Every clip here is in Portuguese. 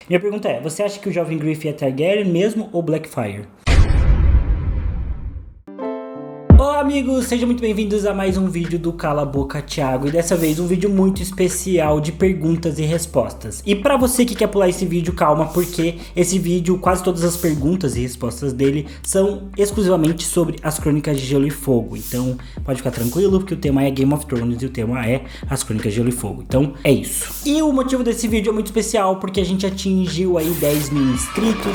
Minha pergunta é, você acha que o jovem Griff é Targaryen mesmo ou Blackfyre? Olá amigos, sejam muito bem-vindos a mais um vídeo do Cala a Boca Thiago e dessa vez um vídeo muito especial de perguntas e respostas. E pra você que quer pular esse vídeo, calma, porque esse vídeo, quase todas as perguntas e respostas dele são exclusivamente sobre as Crônicas de Gelo e Fogo. Então pode ficar tranquilo, porque o tema é Game of Thrones e o tema é as Crônicas de Gelo e Fogo. Então é isso. E o motivo desse vídeo é muito especial porque a gente atingiu aí 10 mil inscritos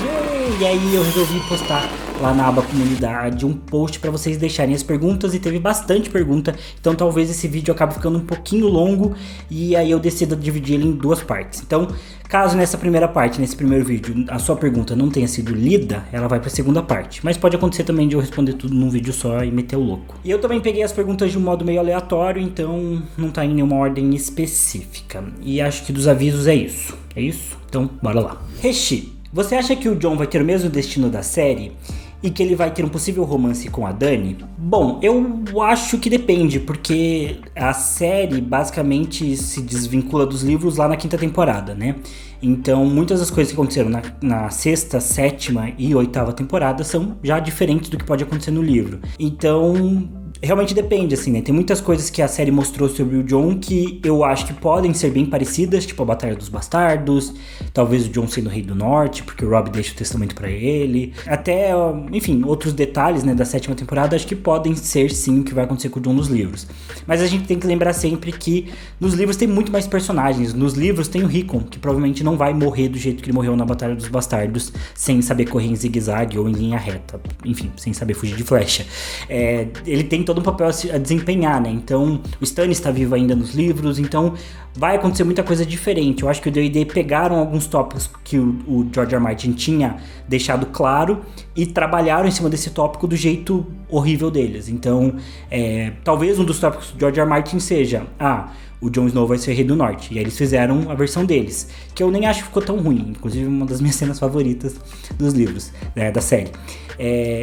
e aí eu resolvi postar lá na aba comunidade um post pra vocês deixarem as perguntas e teve bastante pergunta, então talvez esse vídeo acabe ficando um pouquinho longo e aí eu decido dividir ele em duas partes. Então, caso nessa primeira parte, nesse primeiro vídeo, a sua pergunta não tenha sido lida, ela vai pra segunda parte. Mas pode acontecer também de eu responder tudo num vídeo só e meter o louco. E eu também peguei as perguntas de um modo meio aleatório, então não tá em nenhuma ordem específica. E acho que dos avisos é isso. É isso? Então, bora lá. Reshi, você acha que o Jon vai ter o mesmo destino da série? E que ele vai ter um possível romance com a Dany? Bom, eu acho que depende, porque a série basicamente se desvincula dos livros lá na 5ª temporada, né? Então, muitas das coisas que aconteceram na 6ª, 7ª e 8ª temporada são já diferentes do que pode acontecer no livro. Então, realmente depende, assim, né? Tem muitas coisas que a série mostrou sobre o Jon que eu acho que podem ser bem parecidas, tipo a Batalha dos Bastardos, talvez o Jon sendo o Rei do Norte, porque o Robb deixa o testamento pra ele, até, enfim, outros detalhes, né, da 7ª temporada, acho que podem ser, sim, o que vai acontecer com o Jon nos livros. Mas a gente tem que lembrar sempre que nos livros tem muito mais personagens. Nos livros tem o Rickon, que provavelmente não vai morrer do jeito que ele morreu na Batalha dos Bastardos, sem saber correr em zigue-zague ou em linha reta, enfim, sem saber fugir de flecha. Ele tem todo um papel a desempenhar, né? Então, o Stannis está vivo ainda nos livros, então vai acontecer muita coisa diferente. Eu acho que o D&D pegaram alguns tópicos que o George R. R. Martin tinha deixado claro e trabalharam em cima desse tópico do jeito horrível deles. Então, talvez um dos tópicos do George R. R. Martin seja o Jon Snow vai ser Rei do Norte. E aí eles fizeram a versão deles, que eu nem acho que ficou tão ruim. Inclusive uma das minhas cenas favoritas dos livros, da série.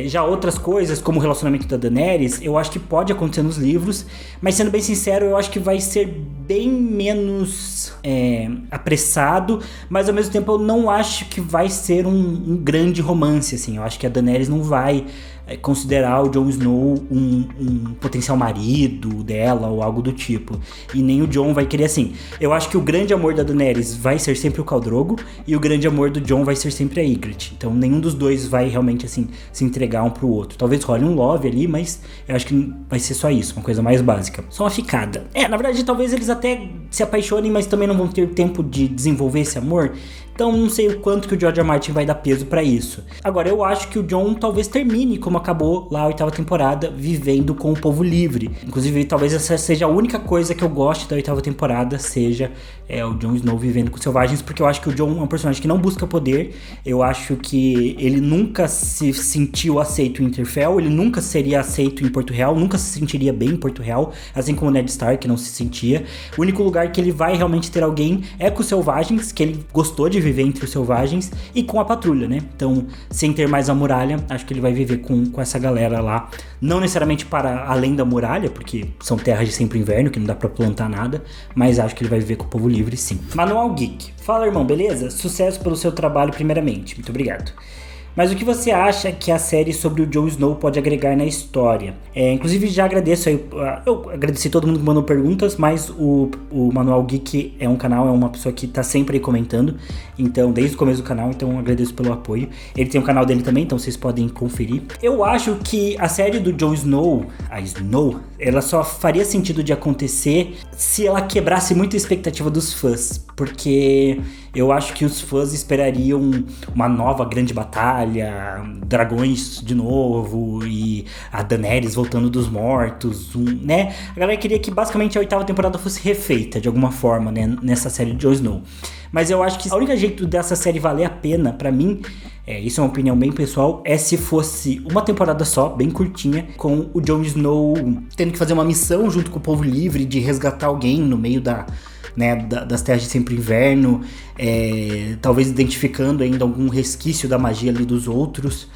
Já outras coisas, como o relacionamento da Daenerys, eu acho que pode acontecer nos livros, mas sendo bem sincero, eu acho que vai ser bem menos apressado, mas ao mesmo tempo eu não acho que vai ser um grande romance, assim. Eu acho que a Daenerys não vai considerar o Jon Snow um potencial marido dela ou algo do tipo, e nem o Jon vai querer assim. Eu acho que o grande amor da Daenerys vai ser sempre o Khal Drogo e o grande amor do Jon vai ser sempre a Ygritte. Então nenhum dos dois vai realmente assim se entregar um pro outro. Talvez role um love ali, mas eu acho que vai ser só isso, uma coisa mais básica, só uma ficada. Na verdade talvez eles até se apaixonem, mas também não vão ter tempo de desenvolver esse amor. Então não sei o quanto que o George R. R. Martin vai dar peso pra isso. Agora, eu acho que o Jon talvez termine como acabou lá a 8ª temporada, vivendo com o povo livre. Inclusive, talvez essa seja a única coisa que eu goste da 8ª temporada, seja o Jon Snow vivendo com selvagens, porque eu acho que o Jon é um personagem que não busca poder. Eu acho que ele nunca se sentiu aceito em Winterfell, ele nunca seria aceito em Porto Real, nunca se sentiria bem em Porto Real, assim como o Ned Stark não se sentia. O único lugar que ele vai realmente ter alguém é com os selvagens, que ele gostou de viver entre os selvagens, e com a patrulha, né? Então, sem ter mais a muralha, acho que ele vai viver com essa galera lá, não necessariamente para além da muralha, porque são terras de sempre inverno, que não dá pra plantar nada, mas acho que ele vai viver com o povo livre, sim. Manual Geek. Fala, irmão, beleza? Sucesso pelo seu trabalho, primeiramente. Muito obrigado. Mas o que você acha que a série sobre o Jon Snow pode agregar na história? Inclusive, já agradeço aí, eu agradeci todo mundo que mandou perguntas, mas o Manual Geek é um canal, é uma pessoa que tá sempre aí comentando, então, desde o começo do canal, então agradeço pelo apoio. Ele tem um canal dele também, então vocês podem conferir. Eu acho que a série do Jon Snow, a Snow, ela só faria sentido de acontecer se ela quebrasse muito a expectativa dos fãs, porque eu acho que os fãs esperariam uma nova grande batalha, dragões de novo e a Daenerys voltando dos mortos, né? A galera queria que basicamente a 8ª temporada fosse refeita de alguma forma, né, nessa série de Jon Snow. Mas eu acho que o único jeito dessa série valer a pena, pra mim, isso é uma opinião bem pessoal, é se fosse uma temporada só, bem curtinha, com o Jon Snow tendo que fazer uma missão junto com o povo livre de resgatar alguém no meio das terras de sempre inverno, talvez identificando ainda algum resquício da magia ali dos outros.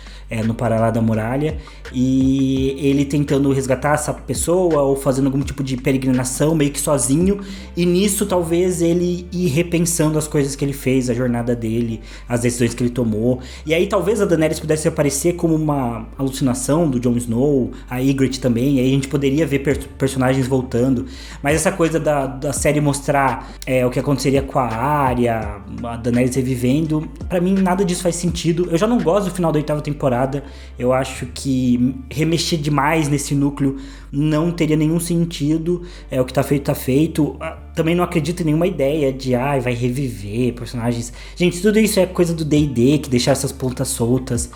no Paralá da Muralha, e ele tentando resgatar essa pessoa ou fazendo algum tipo de peregrinação meio que sozinho, e nisso talvez ele ir repensando as coisas que ele fez, a jornada dele, as decisões que ele tomou, e aí talvez a Daenerys pudesse aparecer como uma alucinação do Jon Snow, a Ygritte também, e aí a gente poderia ver personagens voltando, mas essa coisa da série mostrar o que aconteceria com a Arya, a Daenerys revivendo, pra mim nada disso faz sentido. Eu já não gosto do final da 8ª temporada, eu acho que remexer demais nesse núcleo não teria nenhum sentido, o que tá feito. Também não acredito em nenhuma ideia de vai reviver personagens. Gente, tudo isso é coisa do D&D, que deixar essas pontas soltas.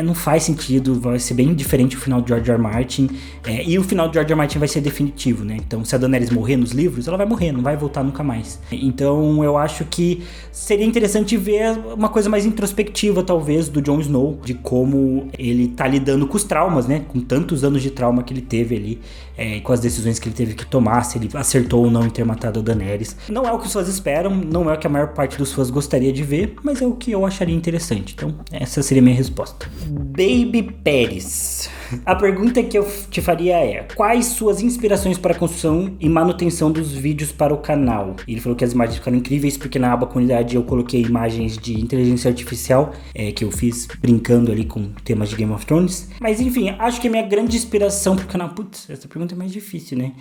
Não faz sentido, vai ser bem diferente o final de George R. R. Martin, e o final de George R. R. Martin vai ser definitivo, né? Então, se a Daenerys morrer nos livros, ela vai morrer, não vai voltar nunca mais. Então, eu acho que seria interessante ver uma coisa mais introspectiva, talvez, do Jon Snow, de como ele tá lidando com os traumas, né? Com tantos anos de trauma que ele teve ali, e com as decisões que ele teve que tomar, se ele acertou ou não em ter matado a Daenerys. Não é o que os fãs esperam, não é o que a maior parte dos fãs gostaria de ver, mas é o que eu acharia interessante. Então, essa seria a minha resposta. Baby Pérez. A pergunta que eu te faria é: quais suas inspirações para a construção e manutenção dos vídeos para o canal? Ele falou que as imagens ficaram incríveis porque na aba comunidade eu coloquei imagens de inteligência artificial, que eu fiz brincando ali com temas de Game of Thrones. Mas enfim, acho que a minha grande inspiração para o canal... Putz, essa pergunta é mais difícil, né?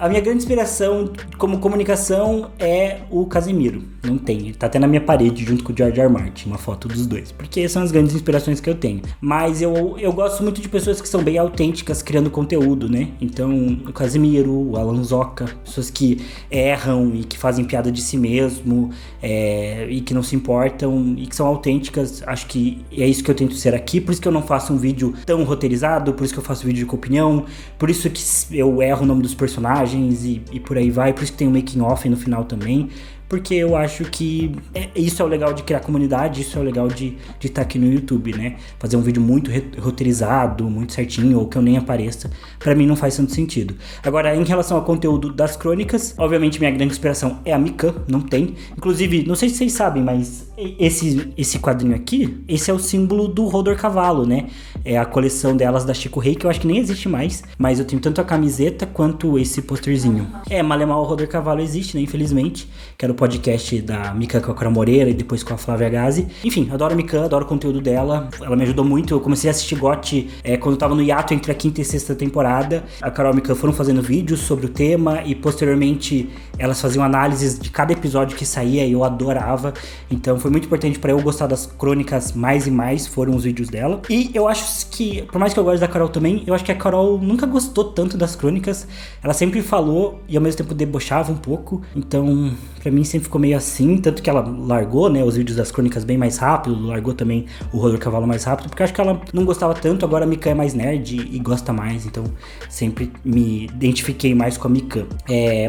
A minha grande inspiração como comunicação é o Casemiro. Não tem, ele tá até na minha parede junto com o George R. R. Martin, uma foto dos dois, porque são as grandes inspirações que eu tenho. Mas eu gosto muito de pessoas que são bem autênticas criando conteúdo, né? Então, o Casemiro, o Alan Zoca, pessoas que erram e que fazem piada de si mesmo, e que não se importam e que são autênticas. Acho que é isso que eu tento ser aqui, por isso que eu não faço um vídeo tão roteirizado, por isso que eu faço vídeo com opinião, por isso que eu erro o nome dos personagens e por aí vai, por isso que tem um making off no final também, porque eu acho que isso é o legal de criar comunidade, isso é o legal de estar aqui no YouTube, né? Fazer um vídeo muito roteirizado, muito certinho, ou que eu nem apareça, pra mim não faz tanto sentido. Agora, em relação ao conteúdo das crônicas, obviamente minha grande inspiração é a Mikan, não tem. Inclusive, não sei se vocês sabem, mas esse quadrinho aqui, esse é o símbolo do Hodor Cavalo, né? É a coleção delas da Chico Rei, que eu acho que nem existe mais, mas eu tenho tanto a camiseta quanto esse posterzinho. Malemal o Hodor Cavalo existe, né? Infelizmente, que era o podcast da Mikan com a Cora Moreira e depois com a Flávia Gazi. Enfim, adoro a Mikan, adoro o conteúdo dela, ela me ajudou muito. Eu comecei a assistir GOT quando eu tava no hiato entre a 5ª e 6ª temporada. A Carol e a Mikan foram fazendo vídeos sobre o tema e posteriormente elas faziam análises de cada episódio que saía e eu adorava. Então foi muito importante pra eu gostar das crônicas mais e mais, foram os vídeos dela. E eu acho que, por mais que eu goste da Carol também, eu acho que a Carol nunca gostou tanto das crônicas. Ela sempre falou e ao mesmo tempo debochava um pouco. Então, pra mim sempre ficou meio assim, tanto que ela largou, né, os vídeos das crônicas bem mais rápido, largou também o Rodor Cavalo mais rápido, porque eu acho que ela não gostava tanto. Agora a Mikan é mais nerd e gosta mais, então sempre me identifiquei mais com a Mikan.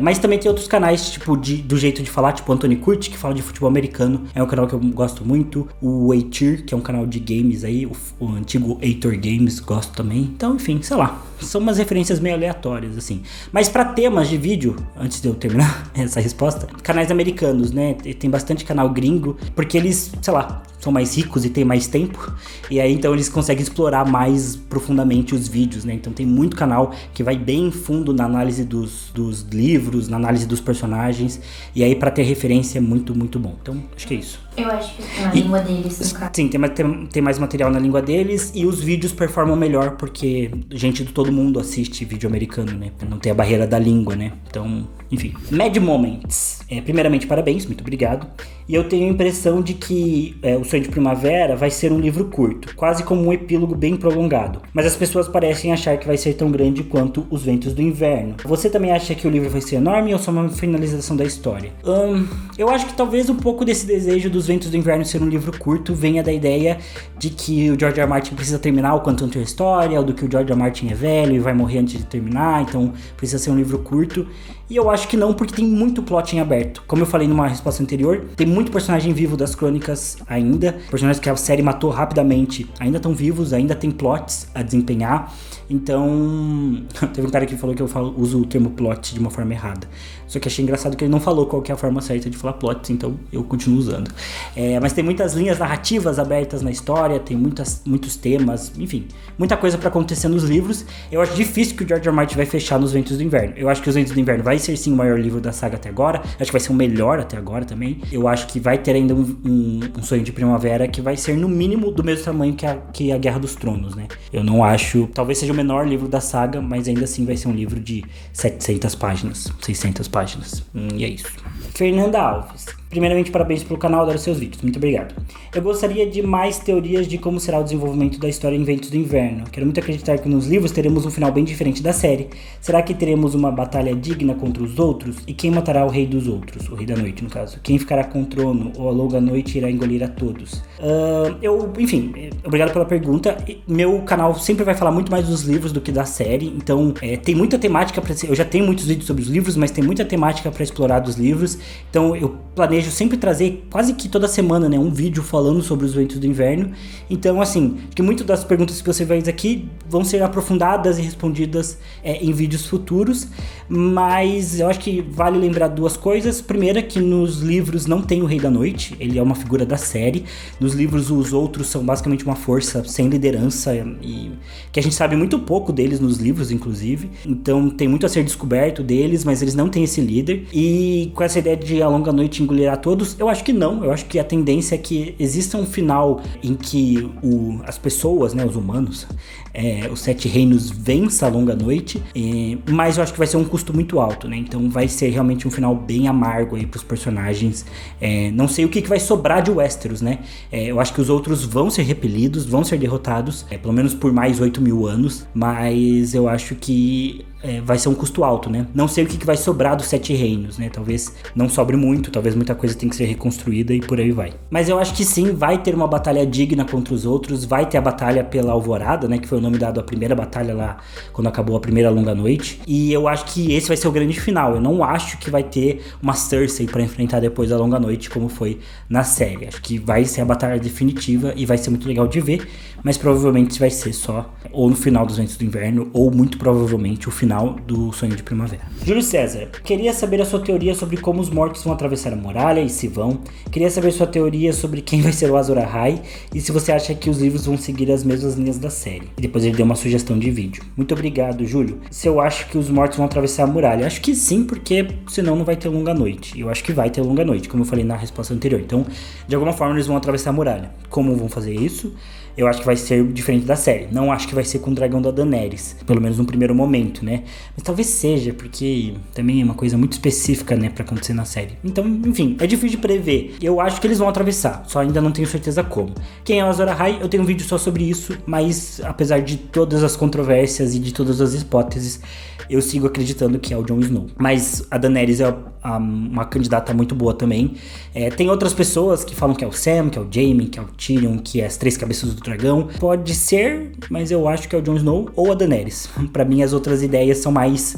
Mas também tem outros canais, tipo, do jeito de falar, tipo o Anthony Curti, que fala de futebol americano, é um canal que eu gosto muito. O Eitir, que é um canal de games aí, o antigo Eitor Games, gosto também. Então, enfim, sei lá, são umas referências meio aleatórias, assim. Mas pra temas de vídeo, antes de eu terminar essa resposta, canais americanos, né? Tem bastante canal gringo, porque eles, sei lá, são mais ricos e têm mais tempo, e aí então eles conseguem explorar mais profundamente os vídeos, né? Então tem muito canal que vai bem fundo na análise dos livros, na análise dos personagens, e aí pra ter referência é muito, muito bom. Então acho que é isso. Eu acho que na língua deles, no caso. Sim, tem mais material na língua deles, e os vídeos performam melhor porque gente de todo mundo assiste vídeo americano, né? Não tem a barreira da língua, né? Então, enfim. Mad Moments. Primeiramente, parabéns, muito obrigado. E eu tenho a impressão de que O Sonho de Primavera vai ser um livro curto, quase como um epílogo bem prolongado. Mas as pessoas parecem achar que vai ser tão grande quanto Os Ventos do Inverno. Você também acha que o livro vai ser enorme ou só uma finalização da história? Eu acho que talvez um pouco desse desejo dos Ventos do Inverno ser um livro curto venha da ideia de que o George R. R. Martin precisa terminar o quanto antes a história, ou do que o George R. R. Martin é velho e vai morrer antes de terminar, então precisa ser um livro curto. E eu acho que não, porque tem muito plot em aberto. Como como eu falei numa resposta anterior, tem muito personagem vivo das crônicas ainda, personagens que a série matou rapidamente ainda estão vivos, ainda tem plots a desempenhar. Então, teve um cara que falou que eu uso o termo plot de uma forma errada. Só que achei engraçado que ele não falou qual que é a forma certa de falar plot, então eu continuo usando. Mas tem muitas linhas narrativas abertas na história, tem muitos temas, enfim, muita coisa pra acontecer nos livros. Eu acho difícil que o George R. R. Martin vai fechar nos Ventos do Inverno. Eu acho que os Ventos do Inverno vai ser sim o maior livro da saga até agora. Acho que vai ser o melhor até agora também. Eu acho que vai ter ainda um Sonho de Primavera que vai ser no mínimo do mesmo tamanho que a Guerra dos Tronos, né? Eu não acho, talvez seja o menor livro da saga, mas ainda assim vai ser um livro de 700 páginas, 600 páginas. E é isso. Fernanda Alves. Primeiramente, parabéns pelo canal, adoro seus vídeos, muito obrigado. Eu gostaria de mais teorias de como será o desenvolvimento da história em Ventos do Inverno. Quero muito acreditar que nos livros teremos um final bem diferente da série. Será que teremos uma batalha digna contra os outros? E quem matará o Rei dos Outros? O Rei da Noite, no caso. Quem ficará com o trono? Ou a longa noite irá engolir a todos? Enfim, obrigado pela pergunta. Meu canal sempre vai falar muito mais dos livros do que da série, então tem muita temática pra... Eu já tenho muitos vídeos sobre os livros, mas tem muita temática para explorar dos livros, então eu planejo sempre trazer quase que toda semana, né, um vídeo falando sobre os Ventos do Inverno. Então, assim, acho que muitas das perguntas que você fez aqui vão ser aprofundadas e respondidas em vídeos futuros, mas eu acho que vale lembrar duas coisas. Primeira, que nos livros não tem o Rei da Noite, ele é uma figura da série. Nos livros, os outros são basicamente uma força sem liderança, e que a gente sabe muito pouco deles nos livros, inclusive. Então, tem muito a ser descoberto deles, mas eles não têm esse líder. E com essa ideia de a longa noite engolir a todos, eu acho que não. Eu acho que a tendência é que exista um final em que as pessoas, né, os humanos, os Sete Reinos vença a longa noite, mas eu acho que vai ser um custo muito alto, né? Então vai ser realmente um final bem amargo aí pros personagens. Não sei o que vai sobrar de Westeros, né? Eu acho que os outros vão ser repelidos, vão ser derrotados, pelo menos por mais 8.000 anos, mas eu acho que vai ser um custo alto, né? Não sei o que vai sobrar dos Sete Reinos, né? Talvez não sobre muito, talvez muita coisa tenha que ser reconstruída e por aí vai. Mas eu acho que sim, vai ter uma batalha digna contra os outros, vai ter a batalha pela Alvorada, né? Que foi o nome dado à primeira batalha lá, quando acabou a primeira longa noite. E eu acho que esse vai ser o grande final. Eu não acho que vai ter uma Cersei pra enfrentar depois da longa noite, como foi na série. Acho que vai ser a batalha definitiva e vai ser muito legal de ver, mas provavelmente vai ser só ou no final dos Ventos do Inverno, ou muito provavelmente o final do Sonho de Primavera. Júlio César, queria saber a sua teoria sobre como os mortos vão atravessar a muralha e se vão. Queria saber sua teoria sobre quem vai ser o Azor Ahai e se você acha que os livros vão seguir as mesmas linhas da série. E depois ele deu uma sugestão de vídeo. Muito obrigado, Júlio. Se eu acho que os mortos vão atravessar a muralha, acho que sim, porque senão não vai ter longa noite. Eu acho que vai ter longa noite, como eu falei na resposta anterior. Então, de alguma forma eles vão atravessar a muralha. Como vão fazer isso? Eu acho que vai ser diferente da série. Não acho que vai ser com o dragão da Daenerys, pelo menos no primeiro momento, né? Mas talvez seja, porque também é uma coisa muito específica, né, pra acontecer na série. Então, enfim, é difícil de prever. Eu acho que eles vão atravessar, só ainda não tenho certeza como. Quem é o Azor Ahai? Eu tenho um vídeo só sobre isso, mas apesar de todas as controvérsias e de todas as hipóteses, eu sigo acreditando que é o Jon Snow. Mas a Daenerys é uma candidata muito boa também. Tem outras pessoas que falam que é o Sam, que é o Jaime, que é o Tyrion, que é as três cabeças do dragão. Pode ser, mas eu acho que é o Jon Snow ou a Daenerys. Pra mim, as outras ideias são mais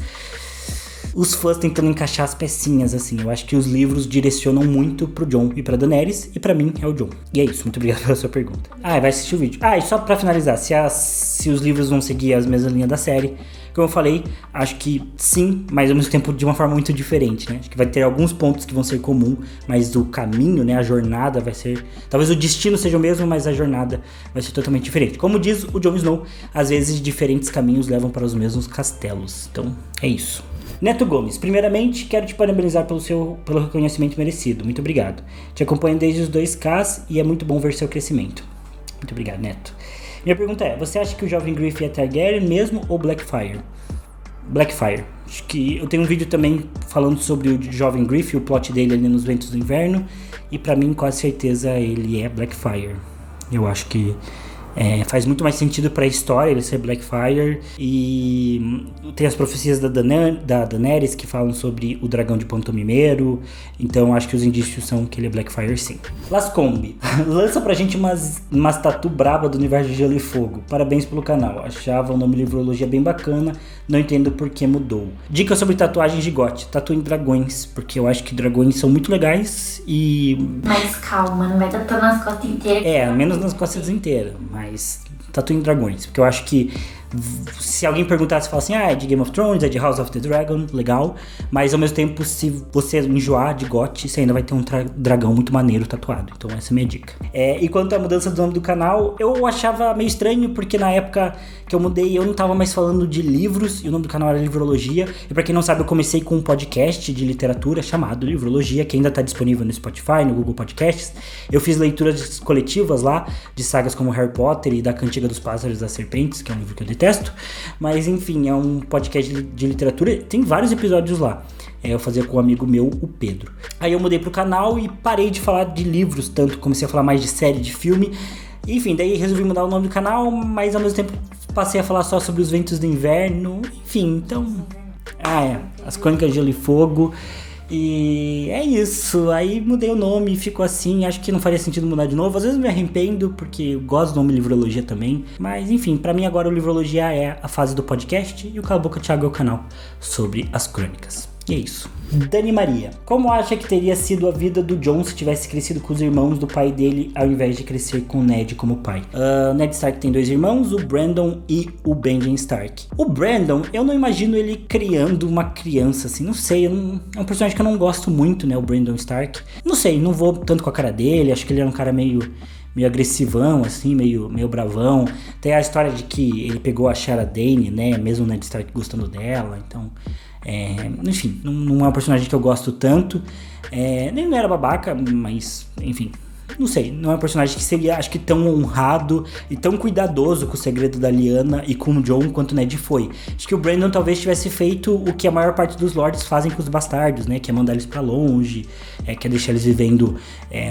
os fãs tentando encaixar as pecinhas, assim. Eu acho que os livros direcionam muito pro Jon e pra Daenerys, e pra mim é o Jon. E é isso, muito obrigado pela sua pergunta. Vai assistir o vídeo. E só pra finalizar, se os livros vão seguir as mesmas linhas da série, como eu falei, acho que sim, mas ao mesmo tempo de uma forma muito diferente, né? Acho que vai ter alguns pontos que vão ser comum, mas o caminho, né, a jornada vai ser... Talvez o destino seja o mesmo, mas a jornada vai ser totalmente diferente. Como diz o Jon Snow, às vezes diferentes caminhos levam para os mesmos castelos. Então, é isso. Neto Gomes, primeiramente quero te parabenizar pelo reconhecimento merecido, muito obrigado. Te acompanho desde os 2Ks e é muito bom ver seu crescimento. Muito obrigado, Neto. Minha pergunta é, você acha que o jovem Griff é Targaryen mesmo ou Blackfyre? Blackfyre. Acho que eu tenho um vídeo também falando sobre o jovem Griff, o plot dele ali nos Ventos do Inverno, e pra mim, com certeza, ele é Blackfyre. Eu acho que Faz muito mais sentido pra história ele ser Blackfyre. E tem as profecias da Daenerys que falam sobre o dragão de Ponto Mimeiro. Então acho que os indícios são que ele é Blackfyre, sim. Lascombe lança pra gente umas tatu braba do universo de Gelo e Fogo. Parabéns pelo canal. Achava o nome Livrologia bem bacana. Não entendo por que mudou. Dica sobre tatuagens de gote. Tatuem dragões, porque eu acho que dragões são muito legais e... Mas calma, não vai tatuar nas costas inteiras. Menos nas costas inteiras, mas tatuem dragões, porque eu acho que se alguém perguntasse, fala assim, é de Game of Thrones, é de House of the Dragon, legal, mas ao mesmo tempo, se você enjoar de GOT, você ainda vai ter um dragão muito maneiro tatuado, então essa é a minha dica. E quanto à mudança do nome do canal, eu achava meio estranho, porque na época que eu mudei, eu não tava mais falando de livros, e o nome do canal era Livrologia, e pra quem não sabe, eu comecei com um podcast de literatura chamado Livrologia, que ainda tá disponível no Spotify, no Google Podcasts. Eu fiz leituras coletivas lá, de sagas como Harry Potter e da Cantiga dos Pássaros e das Serpentes, que é um livro que eu detesto, mas enfim, é um podcast de literatura, tem vários episódios lá. Eu fazia com um amigo meu, o Pedro. Aí eu mudei pro canal e parei de falar de livros, tanto comecei a falar mais de série, de filme. Enfim, daí resolvi mudar o nome do canal, mas ao mesmo tempo passei a falar só sobre os ventos do inverno. Enfim, então... As Crônicas de Gelo e Fogo. E é isso, aí mudei o nome, ficou assim, acho que não faria sentido mudar de novo, às vezes me arrependo, porque eu gosto do nome Livrologia também, mas enfim, pra mim agora o Livrologia é a fase do podcast e o Cala a Boca Thiago é o canal sobre as crônicas. E é isso. Dani Maria. Como acha que teria sido a vida do Jon se tivesse crescido com os irmãos do pai dele, ao invés de crescer com o Ned como pai? Ned Stark tem 2 irmãos, o Brandon e o Benjen Stark. O Brandon, eu não imagino ele criando uma criança, assim, não sei, é um personagem que eu não gosto muito, né, o Brandon Stark. Não sei, não vou tanto com a cara dele, acho que ele é um cara meio agressivão, assim, meio bravão. Tem a história de que ele pegou a Shara Dane, né, mesmo o Ned Stark gostando dela, então... enfim, não é um personagem que eu gosto tanto. Nem era babaca, mas enfim, não sei, não é um personagem que seria, acho que tão honrado e tão cuidadoso com o segredo da Lyanna e com o Jon quanto o Ned foi. Acho que o Brandon talvez tivesse feito o que a maior parte dos lords fazem com os bastardos, né, que é mandar eles pra longe, que é deixar eles vivendo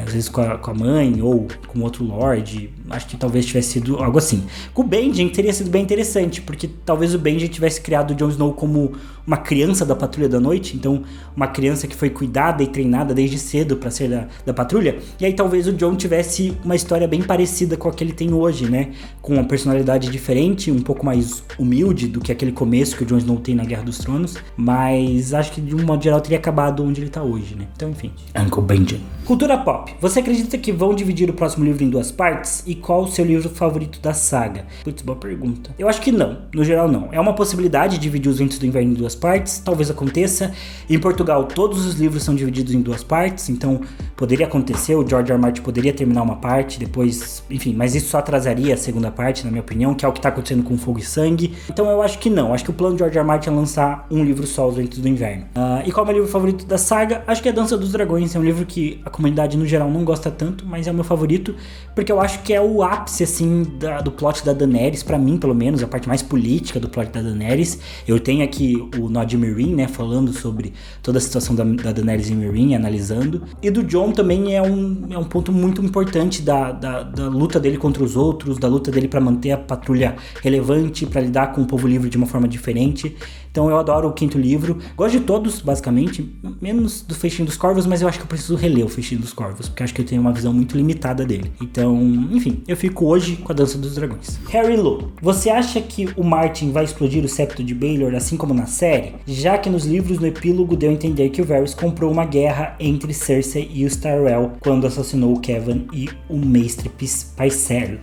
às vezes com a mãe ou com outro lord. Acho que talvez tivesse sido algo assim. Com o Benjen teria sido bem interessante, porque talvez o Benjen tivesse criado o Jon Snow como uma criança da Patrulha da Noite, então uma criança que foi cuidada e treinada desde cedo pra ser da Patrulha, e aí talvez o Jon tivesse uma história bem parecida com a que ele tem hoje, né, com uma personalidade diferente, um pouco mais humilde do que aquele começo que o Jon Snow tem na Guerra dos Tronos, mas acho que de um modo geral teria acabado onde ele tá hoje, né, então enfim. Uncle Benjen. Cultura pop. Você acredita que vão dividir o próximo livro em 2 partes? E qual o seu livro favorito da saga? Putz, boa pergunta. Eu acho que não, no geral não. É uma possibilidade dividir os Ventos do Inverno em 2 partes, talvez aconteça. Em Portugal todos os livros são divididos em 2 partes, então poderia acontecer, o George R. R. Martin poderia terminar uma parte, depois, enfim, mas isso só atrasaria a segunda parte, na minha opinião, que é o que tá acontecendo com Fogo e Sangue. Então eu acho que não, acho que o plano de George R. R. Martin é lançar um livro só, Os Ventos do Inverno. E qual é o meu livro favorito da saga? Acho que é Dança dos Dragões, é um livro que a comunidade no geral não gosta tanto, mas é o meu favorito, porque eu acho que é o ápice, assim, do plot da Daenerys, pra mim, pelo menos, a parte mais política do plot da Daenerys. Eu tenho aqui o Nod Meereen, né, falando sobre toda a situação da Daenerys em Meereen, analisando. E do Jon também é um ponto muito importante da luta dele contra os outros, da luta dele pra manter a patrulha relevante, pra lidar com o povo livre de uma forma diferente. Então eu adoro o 5º livro, gosto de todos, basicamente, menos do Festim dos Corvos, mas eu acho que eu preciso reler o Festim dos Corvos, porque eu acho que eu tenho uma visão muito limitada dele. Então, enfim, eu fico hoje com a Dança dos Dragões. Harry Lowe, você acha que o Martin vai explodir o septo de Baelor, assim como na série? Já que nos livros, no epílogo, deu a entender que o Varys comprou uma guerra entre Cersei e os Tyrell, quando assassinou o Kevan e o mestre Pycelle,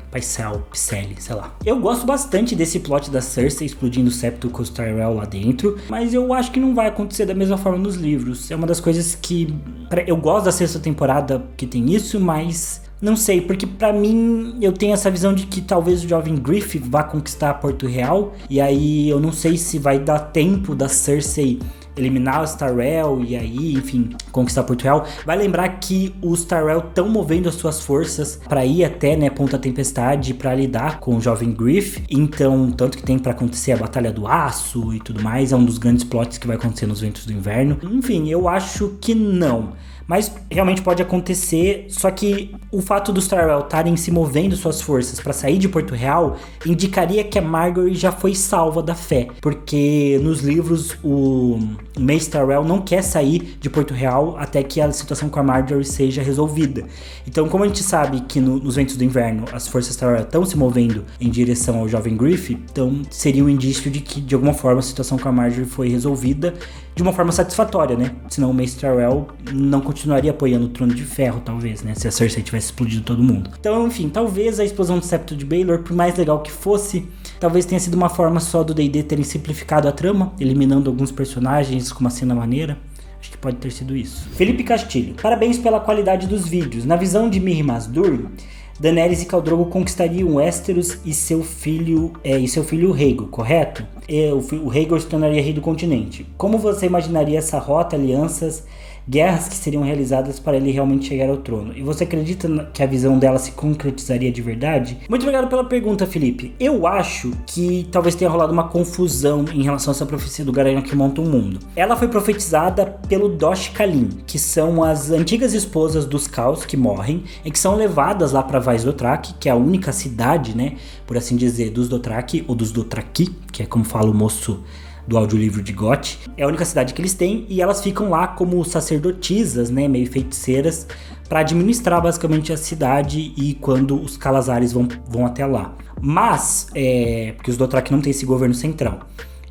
sei lá. Eu gosto bastante desse plot da Cersei explodindo o septo com os Tyrell lá dentro, mas eu acho que não vai acontecer da mesma forma nos livros. É uma das coisas que... Eu gosto da 6ª temporada que tem isso, mas... Não sei, porque pra mim eu tenho essa visão de que talvez o jovem Griff vá conquistar Porto Real, e aí eu não sei se vai dar tempo da Cersei eliminar os Tyrell e aí, enfim, conquistar Porto Real. Vai lembrar que os Tyrell estão movendo as suas forças pra ir até, né, Ponta Tempestade pra lidar com o jovem Griff. Então, tanto que tem pra acontecer a Batalha do Aço e tudo mais, é um dos grandes plots que vai acontecer nos Ventos do Inverno. Enfim, eu acho que não. Mas realmente pode acontecer, só que o fato dos Tyrell estarem se movendo suas forças para sair de Porto Real indicaria que a Margaery já foi salva da fé, porque nos livros o Mace Tyrell não quer sair de Porto Real até que a situação com a Margaery seja resolvida. Então, como a gente sabe que nos Ventos do Inverno as forças Tyrell estão se movendo em direção ao jovem Griff, então seria um indício de que de alguma forma a situação com a Margaery foi resolvida de uma forma satisfatória, né? Senão o Mace Tyrell não continuaria apoiando o Trono de Ferro, talvez, né? Se a Cersei tivesse explodido todo mundo. Então, enfim, talvez a explosão do septo de Baelor, por mais legal que fosse, talvez tenha sido uma forma só do D&D terem simplificado a trama, eliminando alguns personagens com uma cena maneira. Acho que pode ter sido isso. Felipe Castilho. Parabéns pela qualidade dos vídeos. Na visão de Mirri Maz-Dur, Daenerys e Khal Drogo conquistariam Westeros e seu filho Rhaegar, correto? O Rhaegar se tornaria rei do continente. Como você imaginaria essa rota, alianças, guerras que seriam realizadas para ele realmente chegar ao trono? E você acredita que a visão dela se concretizaria de verdade? Muito obrigado pela pergunta, Felipe. Eu acho que talvez tenha rolado uma confusão em relação a essa profecia do Garanhão que monta o mundo. Ela foi profetizada pelo Dosh Khalim, que são as antigas esposas dos Khals que morrem e que são levadas lá para Vaes Dothrak, que é a única cidade, né, por assim dizer, dos Dothraki ou dos Dothraki, que é como fala o moço do audiolivro de Goth. É a única cidade que eles têm e elas ficam lá como sacerdotisas, né, meio feiticeiras, para administrar basicamente a cidade e quando os Khalazares vão até lá. Mas, porque os Dothraki não têm esse governo central.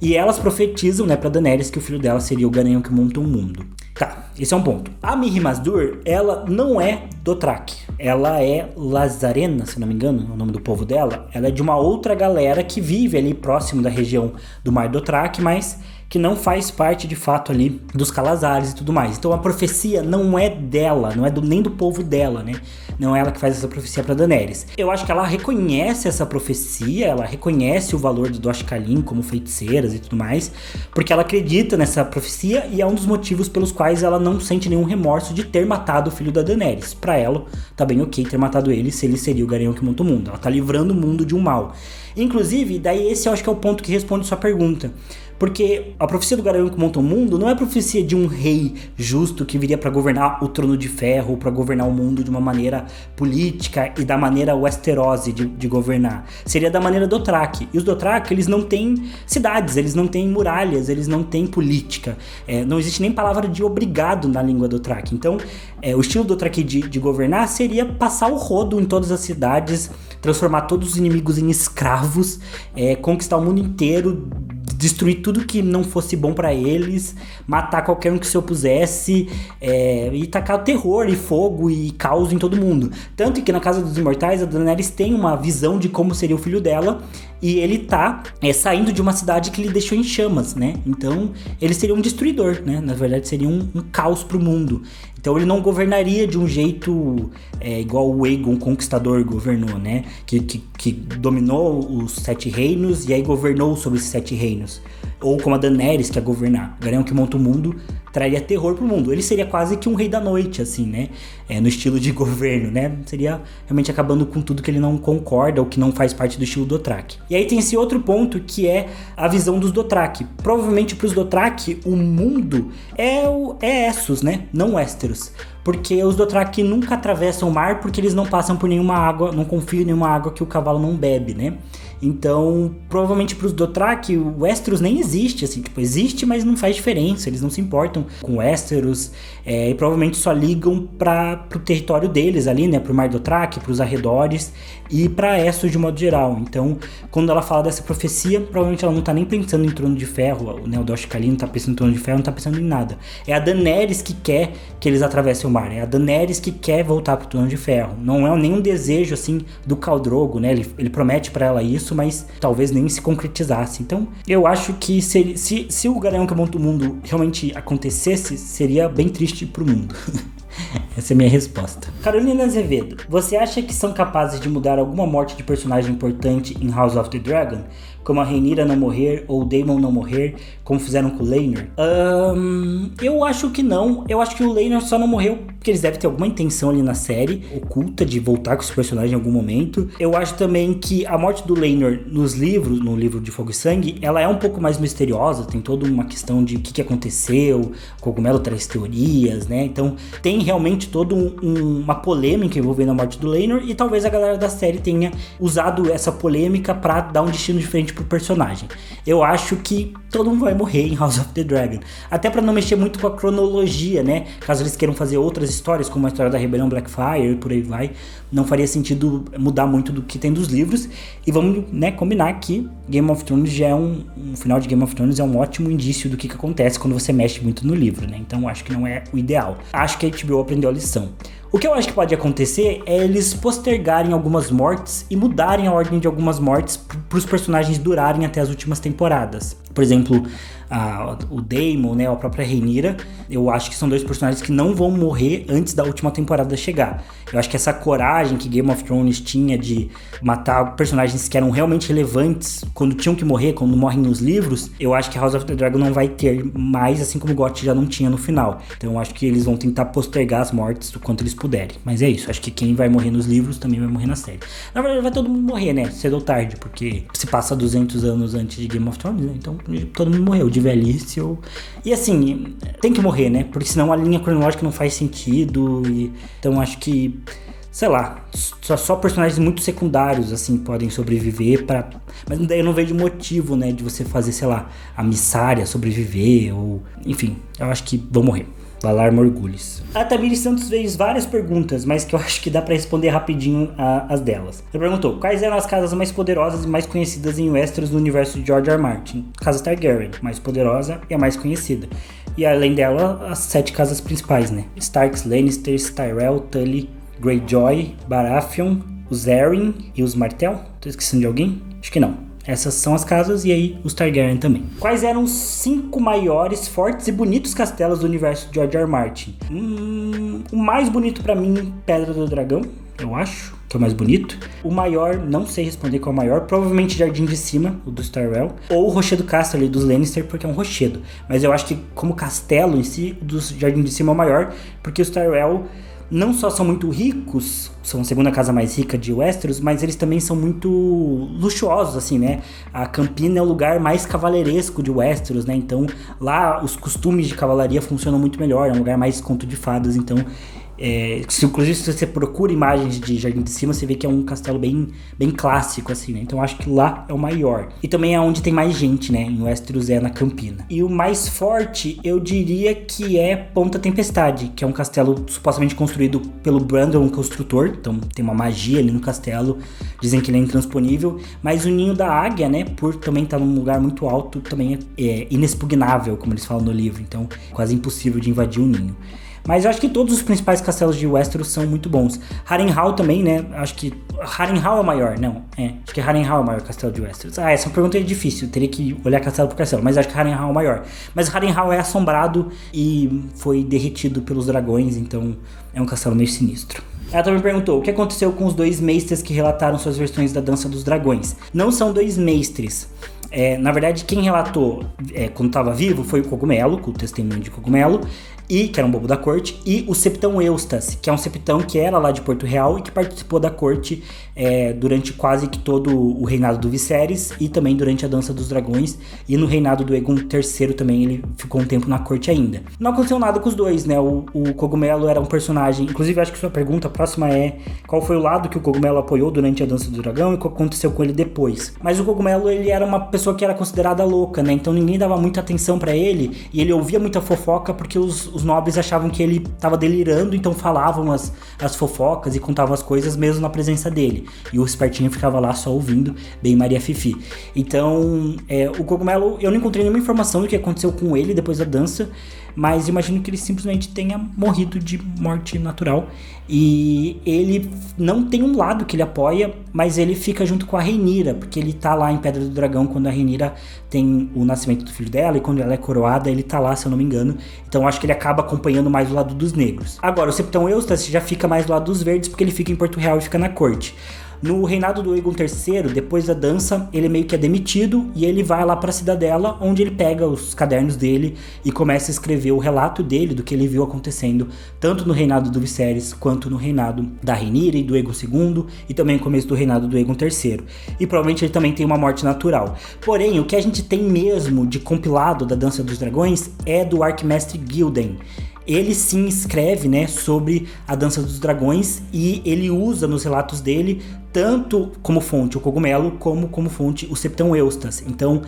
E elas profetizam, né, pra Daenerys que o filho dela seria o Garanhão que monta o mundo. Tá, esse é um ponto. A Mirri Maz-Dur, ela não é Dothraki. Ela é Lhazarena, se não me engano, é o nome do povo dela. Ela é de uma outra galera que vive ali próximo da região do Mar Dothraki, mas que não faz parte de fato ali dos Khalazares e tudo mais. Então a profecia não é dela, não é nem do povo dela, né? Não é ela que faz essa profecia pra Daenerys. Eu acho que ela reconhece essa profecia, ela reconhece o valor do Dosh Khalim como feiticeiras e tudo mais, porque ela acredita nessa profecia e é um dos motivos pelos quais ela não sente nenhum remorso de ter matado o filho da Daenerys. Pra ela, tá bem ok ter matado ele se ele seria o Garanhão que monta o mundo. Ela tá livrando o mundo de um mal. Inclusive, daí esse eu acho que é o ponto que responde sua pergunta. Porque a profecia do Garanhão que monta o mundo não é a profecia de um rei justo que viria para governar o Trono de Ferro, para governar o mundo de uma maneira política e da maneira Westerosi de governar. Seria da maneira Dothraki. E os Dothraki, eles não têm cidades, eles não têm muralhas, eles não têm política. Não existe nem palavra de obrigado na língua Dothraki. Então, o estilo Dothraki de governar seria passar o rodo em todas as cidades, transformar todos os inimigos em escravos, conquistar o mundo inteiro, destruir tudo que não fosse bom pra eles, matar qualquer um que se opusesse, e tacar terror e fogo e caos em todo mundo. Tanto que na Casa dos Imortais a Daenerys tem uma visão de como seria o filho dela, e ele tá saindo de uma cidade que ele deixou em chamas, né? Então ele seria um destruidor, né? Na verdade seria um caos pro mundo. Então ele não governaria de um jeito igual o Aegon Conquistador governou, né? Que dominou os 7 reinos e aí governou sobre esses 7 reinos. Ou como a Daenerys que ia governar. O Garanhão que monta o mundo traria terror pro mundo. Ele seria quase que um rei da noite, assim, né? No estilo de governo, né? Seria realmente acabando com tudo que ele não concorda ou que não faz parte do estilo Dothraki. E aí tem esse outro ponto que é a visão dos Dothraki. Provavelmente pros Dothraki o mundo é Essos, né? Não Westeros. Porque os Dothraki nunca atravessam o mar porque eles não passam por nenhuma água, não confiam em nenhuma água que o cavalo não bebe, né? Então, provavelmente pros Dothraki, o Westeros nem existe, assim, tipo, existe, mas não faz diferença, eles não se importam com Westeros, e provavelmente só ligam pro território deles ali, né, pro Mar Dothraki, pros arredores, e pra Essos de modo geral. Então, quando ela fala dessa profecia, provavelmente ela não tá nem pensando em Trono de Ferro, né, o Dosh Khalim não tá pensando em Trono de Ferro, não tá pensando em nada. É a Daenerys que quer que eles atravessem o mar, é a Daenerys que quer voltar pro Trono de Ferro. Não é nenhum desejo, assim, do Khal Drogo, né, ele promete pra ela isso, mas talvez nem se concretizasse. Então, eu acho que se o Garanhão que monta o mundo realmente acontecesse, seria bem triste pro mundo. Essa é a minha resposta. Carolina Azevedo, você acha que são capazes de mudar alguma morte de personagem importante em House of the Dragon? Como a Rhaenyra não morrer ou o Daemon não morrer, como fizeram com o Laenor? Eu acho que não. Eu acho que o Laenor só não morreu porque eles devem ter alguma intenção ali na série oculta de voltar com esse personagem em algum momento. Eu acho também que a morte do Laenor no livro de Fogo e Sangue, ela é um pouco mais misteriosa, tem toda uma questão de o que aconteceu, o Cogumelo traz teorias, né? Então tem tem realmente toda uma polêmica envolvendo a morte do Laenor, e talvez a galera da série tenha usado essa polêmica pra dar um destino diferente pro personagem. Eu acho que todo mundo vai morrer em House of the Dragon, até pra não mexer muito com a cronologia, né? Caso eles queiram fazer outras histórias, como a história da Rebelião Blackfyre e por aí vai, não faria sentido mudar muito do que tem dos livros. E vamos, né, combinar que Game of Thrones já é um final de Game of Thrones é um ótimo indício do que acontece quando você mexe muito no livro, né? Então acho que não é o ideal. Acho que a HBO aprendeu a lição. O que eu acho que pode acontecer é eles postergarem algumas mortes e mudarem a ordem de algumas mortes para os personagens durarem até as últimas temporadas. Por exemplo, o Daemon, né, a própria Rhaenyra, eu acho que são dois personagens que não vão morrer antes da última temporada chegar. Eu acho que essa coragem que Game of Thrones tinha de matar personagens que eram realmente relevantes quando tinham que morrer, quando morrem nos livros, eu acho que House of the Dragon não vai ter mais, assim como GOT já não tinha no final. Então eu acho que eles vão tentar postergar as mortes o quanto eles puderem. Mas é isso, acho que quem vai morrer nos livros também vai morrer na série. Na verdade vai todo mundo morrer, né, cedo ou tarde, porque se passa 200 anos antes de Game of Thrones, né? Então todo mundo morreu, de velhice ou... E assim, tem que morrer, né, porque senão a linha cronológica não faz sentido. Então acho que, sei lá, só personagens muito secundários, assim, podem sobreviver mas daí eu não vejo motivo, né, de você fazer, sei lá, a Missária sobreviver, ou... Enfim, eu acho que vão morrer. Valar Morgulhos. A Tamiri Santos fez várias perguntas, mas que eu acho que dá pra responder rapidinho as delas. Ela perguntou, quais eram as casas mais poderosas e mais conhecidas em Westeros no universo de George R. R. Martin? Casa Targaryen, mais poderosa e a mais conhecida. E além dela, as 7 casas principais, né? Starks, Lannisters, Tyrell, Tully, Greyjoy, Baratheon, os Arryn e os Martell. Tô esquecendo de alguém? Acho que não. Essas são as casas, e aí os Targaryen também. Quais eram os 5 maiores, fortes e bonitos castelos do universo de George R. R. Martin? O mais bonito pra mim, Pedra do Dragão, eu acho que é o mais bonito. O maior, não sei responder qual é o maior, provavelmente Jardim de Cima, o dos Tyrell, ou o Rochedo Castle ali dos Lannister, porque é um rochedo. Mas eu acho que como castelo em si, o dos Jardim de Cima é o maior, porque os Tyrell não só são muito ricos, são a segunda casa mais rica de Westeros, mas eles também são muito luxuosos, assim, né? A Campina é o lugar mais cavaleiresco de Westeros, né? Então, lá os costumes de cavalaria funcionam muito melhor, é um lugar mais conto de fadas, então... inclusive se você procura imagens de Jardim de Cima, você vê que é um castelo bem clássico, assim, né? Então acho que lá é o maior. E também é onde tem mais gente, né? Em Westeros é na Campina. E o mais forte, eu diria que é Ponta Tempestade, que é um castelo supostamente construído pelo Brandon, um construtor. Então tem uma magia ali no castelo. Dizem que ele é intransponível. Mas o Ninho da Águia, né? Por também estar num lugar muito alto, também é inexpugnável, como eles falam no livro. Então quase impossível de invadir o ninho. Mas eu acho que todos os principais castelos de Westeros são muito bons. Harrenhal também, né? Acho que Harrenhal é o maior, não. Acho que Harrenhal é o maior castelo de Westeros. Essa pergunta é difícil, eu teria que olhar castelo por castelo, mas acho que Harrenhal é o maior. Mas Harrenhal é assombrado e foi derretido pelos dragões, então é um castelo meio sinistro. Ela também perguntou, o que aconteceu com os 2 mestres que relataram suas versões da Dança dos Dragões? Não são 2 mestres. Na verdade, quem relatou quando estava vivo foi o Cogumelo, com o testemunho de Cogumelo, que era um bobo da corte, e o Septão Eustas, que é um septão que era lá de Porto Real e que participou da corte durante quase que todo o reinado do Viserys e também durante a Dança dos Dragões, e no reinado do Aegon III também ele ficou um tempo na corte ainda. Não aconteceu nada com os dois, né? O Cogumelo era um personagem, inclusive acho que sua pergunta próxima é qual foi o lado que o Cogumelo apoiou durante a Dança do Dragão e o que aconteceu com ele depois. Mas o Cogumelo, ele era uma pessoa que era considerada louca, né? Então ninguém dava muita atenção pra ele e ele ouvia muita fofoca porque os nobres achavam que ele tava delirando, então falavam as fofocas e contavam as coisas mesmo na presença dele. E o espertinho ficava lá só ouvindo, bem Maria Fifi. Então, o Cogumelo, eu não encontrei nenhuma informação do que aconteceu com ele depois da dança, mas imagino que ele simplesmente tenha morrido de morte natural. E ele não tem um lado que ele apoia, mas ele fica junto com a Rhaenyra, porque ele tá lá em Pedra do Dragão quando a Rhaenyra tem o nascimento do filho dela, e quando ela é coroada, ele tá lá, se eu não me engano. Então acho que ele acaba acompanhando mais o lado dos negros. Agora, o Septão Eustas já fica mais do lado dos verdes, porque ele fica em Porto Real e fica na corte. No reinado do Aegon III, depois da dança, ele meio que é demitido e ele vai lá pra Cidadela, onde ele pega os cadernos dele e começa a escrever o relato dele, do que ele viu acontecendo, tanto no reinado do Viserys, quanto no reinado da Rhaenyra e do Aegon II, e também no começo do reinado do Aegon III. E provavelmente ele também tem uma morte natural. Porém, o que a gente tem mesmo de compilado da Dança dos Dragões é do Arquimestre Gilden. ele sim escreve, né, sobre a Dança dos Dragões e ele usa nos relatos dele tanto como fonte o cogumelo, como fonte o Septão Eustas. Então,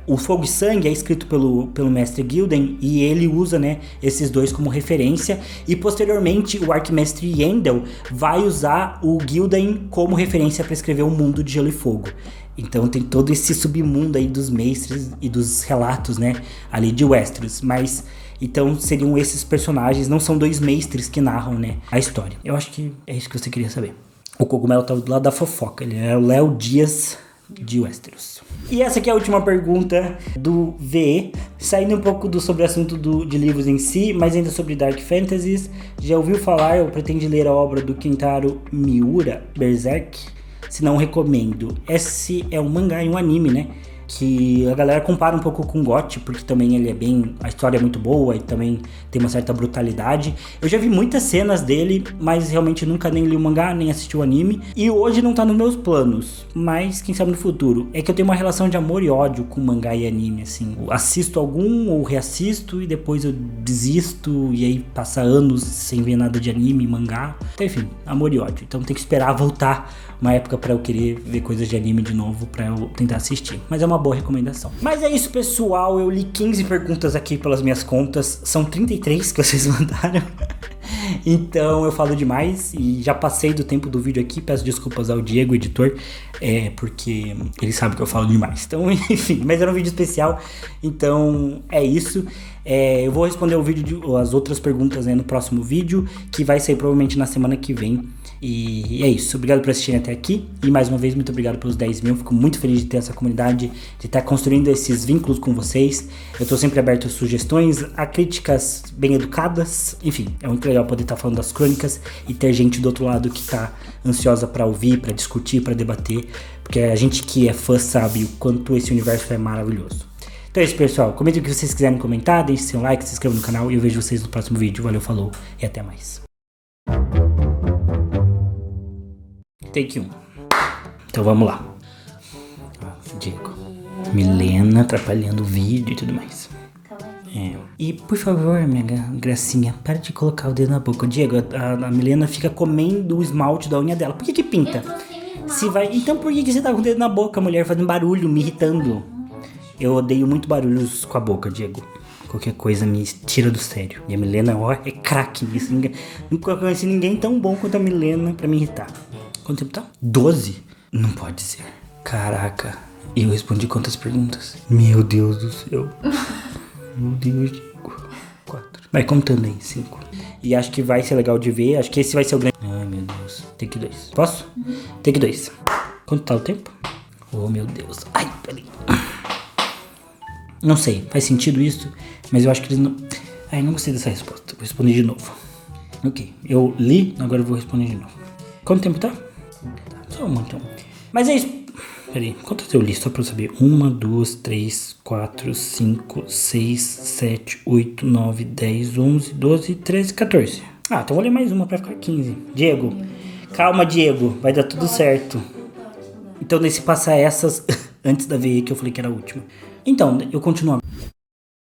o Fogo e Sangue é escrito pelo mestre Gilden e ele usa, né, esses dois como referência. E posteriormente o arquimestre Yendel vai usar o Gilden como referência para escrever o Mundo de Gelo e Fogo. Então tem todo esse submundo aí dos mestres e dos relatos, né, ali de Westeros. Mas, então seriam esses personagens, não são dois mestres que narram, né, a história. Eu acho que é isso que você queria saber. O cogumelo tá do lado da fofoca, ele é o Léo Dias de Westeros. E essa aqui é a última pergunta do VE, saindo um pouco sobre o assunto de livros em si, mas ainda sobre Dark Fantasies. Já ouviu falar ou pretende ler a obra do Kentaro Miura, Berserk? Se não, recomendo. Esse é um mangá e um anime, né? Que a galera compara um pouco com GOT, porque também ele é bem... A história é muito boa e também tem uma certa brutalidade. Eu já vi muitas cenas dele, mas realmente nunca nem li o mangá, nem assisti o anime. E hoje não tá nos meus planos, mas quem sabe no futuro. É que eu tenho uma relação de amor e ódio com mangá e anime, assim. Eu assisto algum ou reassisto e depois eu desisto. E aí passa anos sem ver nada de anime, mangá. Então, enfim, amor e ódio. Então tem que esperar voltar uma época pra eu querer ver coisas de anime de novo, pra eu tentar assistir. Mas é uma boa recomendação. Mas é isso, pessoal. Eu li 15 perguntas aqui pelas minhas contas. São 33 que vocês mandaram. Então eu falo demais e já passei do tempo do vídeo aqui. Peço desculpas ao Diego, editor, porque ele sabe que eu falo demais. Então, enfim, mas era um vídeo especial. Então é isso. Eu vou responder as outras perguntas, né, no próximo vídeo, que vai sair provavelmente na semana que vem. E é isso, obrigado por assistirem até aqui. E mais uma vez, muito obrigado pelos 10 mil. Fico muito feliz de ter essa comunidade, de estar construindo esses vínculos com vocês. Eu tô sempre aberto a sugestões, a críticas bem educadas. Enfim, é muito legal poder estar falando das crônicas e ter gente do outro lado que tá ansiosa pra ouvir, pra discutir, pra debater. Porque a gente que é fã sabe o quanto esse universo é maravilhoso. Então é isso, pessoal. Comentem o que vocês quiserem comentar, deixem seu like, se inscrevam no canal e eu vejo vocês no próximo vídeo. Valeu, falou e até mais. Take 1. Então vamos lá. Diego. Milena atrapalhando o vídeo e tudo mais. E por favor, minha gracinha, para de colocar o dedo na boca. Diego, a Milena fica comendo o esmalte da unha dela. Por que pinta? Se vai... Então por que você tá com o dedo na boca, mulher, fazendo barulho, me irritando? Eu odeio muito barulhos com a boca, Diego. Qualquer coisa me tira do sério. E a Milena, ó, é craque nisso. Nunca conheci ninguém tão bom quanto a Milena pra me irritar. Quanto tempo tá? 12? Não pode ser. Caraca. E eu respondi quantas perguntas? Meu Deus do céu. Meu Deus, Diego. 4. Vai contando aí, 5. E acho que vai ser legal de ver. Acho que esse vai ser o grande... Ai, meu Deus. Take 2. Posso? Take 2. Quanto tá o tempo? Oh, meu Deus. Ai, peraí. Não sei. Faz sentido isso? Mas eu acho que eles não... Ai, não gostei dessa resposta. Vou responder de novo. Ok. Eu li, agora eu vou responder de novo. Quanto tempo tá? Só um então. Mas é isso. Peraí, quantas eu li? Só pra eu saber. 1, 2, 3, 4, 5, 6, 7, 8, 9, 10, 11, 12, 13, 14. Ah, então vou ler mais uma pra ficar 15. Diego, calma, Diego. Vai dar tudo certo. Então, nesse passar essas antes da VE que eu falei que era a última. Então, eu continuo.